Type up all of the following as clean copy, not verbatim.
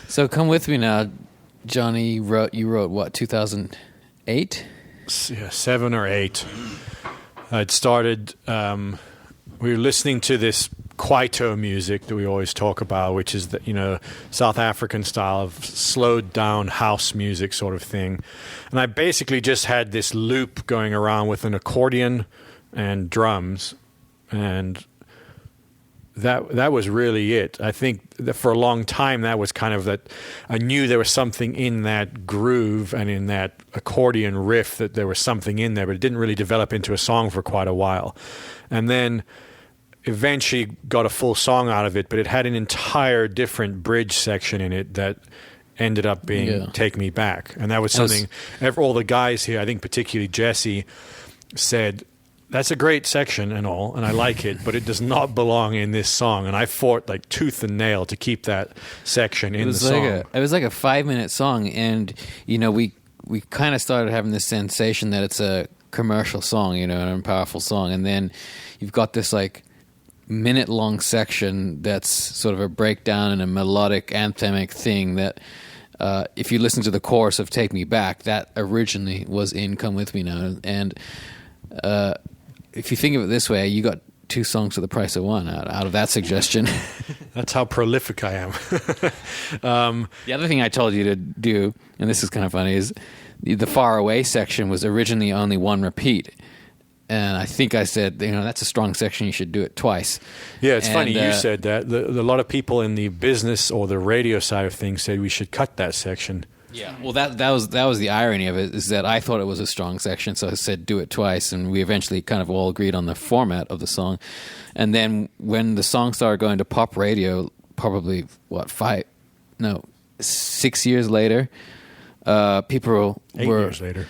So Come With Me Now, Johnny, you wrote what, 2008? Yeah, 7 or 8. I'd started, we were listening to this Kwaito music that we always talk about, which is the, South African style of slowed down house music sort of thing. And I basically just had this loop going around with an accordion and drums, and that was really it. I think that for a long time that was kind of that. I knew there was something in that groove and in that accordion riff, that there was something in there, but it didn't really develop into a song for quite a while. And then eventually got a full song out of it, but it had an entire different bridge section in it that ended up being Take Me Back. And that was something all the guys here, I think particularly Jesse, said, that's a great section and all, and I like it, but it does not belong in this song. And I fought like tooth and nail to keep that section in the song. It was like a 5-minute song, and we kind of started having this sensation that it's a commercial song, and a powerful song, and then you've got this like minute-long section that's sort of a breakdown and a melodic anthemic thing that if you listen to the chorus of Take Me Back, that originally was in Come With Me Now. And if you think of it this way, you got 2 songs for the price of one out of that suggestion. That's how prolific I am. The other thing I told you to do, and this is kind of funny, is the Far Away section was originally only 1 repeat. And I think I said, that's a strong section, you should do it twice. Yeah, it's funny you said that. A lot of people in the business or the radio side of things said we should cut that section. Yeah, well, that was the irony of it, is that I thought it was a strong section, so I said do it twice, and we eventually kind of all agreed on the format of the song. And then when the song started going to pop radio, probably, 6 years later, people 8 years later.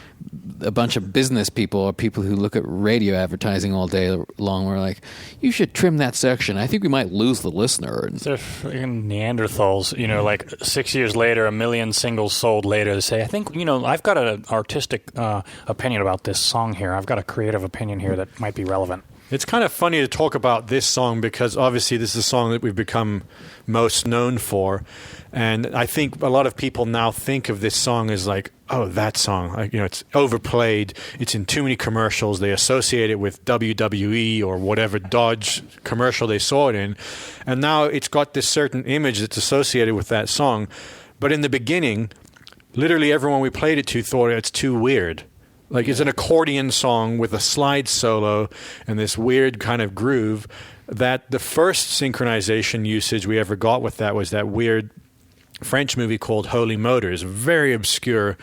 A bunch of business people or people who look at radio advertising all day long were like, you should trim that section. I think we might lose the listener. They're freaking Neanderthals, like 6 years later, 1 million singles sold later, to say, I think, I've got an artistic opinion about this song here. I've got a creative opinion here that might be relevant. It's kind of funny to talk about this song because obviously this is a song that we've become most known for. And I think a lot of people now think of this song as like, oh, that song. It's overplayed. It's in too many commercials. They associate it with WWE or whatever Dodge commercial they saw it in. And now it's got this certain image that's associated with that song. But in the beginning, literally everyone we played it to thought it's too weird. Like, it's an accordion song with a slide solo and this weird kind of groove. That the first synchronization usage we ever got with that was that weird French movie called Holy Motors, a very obscure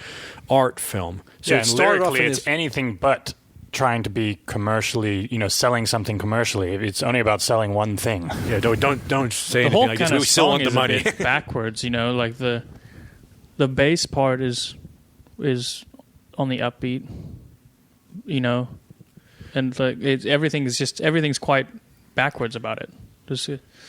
art film. So it started lyrically, it's anything but trying to be commercially, selling something commercially. It's only about selling one thing. Yeah, don't say anything. The whole I kind guess of we still want song the is money. a bit backwards, like the bass part is on the upbeat, and like everything's quite backwards about it.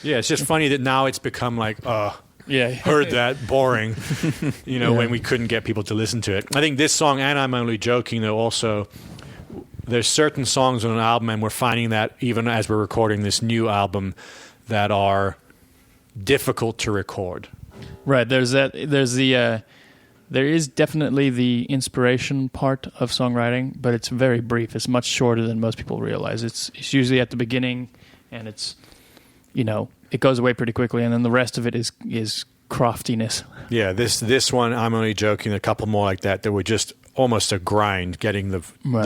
Yeah, it's just funny that now it's become like, heard that, boring, when we couldn't get people to listen to it. I think this song, and I'm Only Joking, though, also, there's certain songs on an album, and we're finding that even as we're recording this new album, that are difficult to record. Right, there is definitely the inspiration part of songwriting, but it's very brief. It's much shorter than most people realize. It's usually at the beginning, and it's, it goes away pretty quickly, and then the rest of it is craftiness. Yeah, this one, I'm Only Joking, a couple more like that were just almost a grind getting the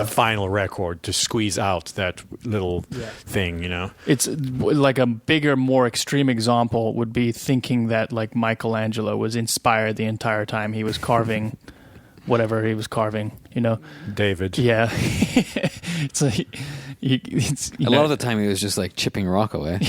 final record to squeeze out that little thing, It's like a bigger, more extreme example would be thinking that like Michelangelo was inspired the entire time he was carving whatever he was carving, David. Yeah. It's like, a lot of the time he was just like chipping rock away.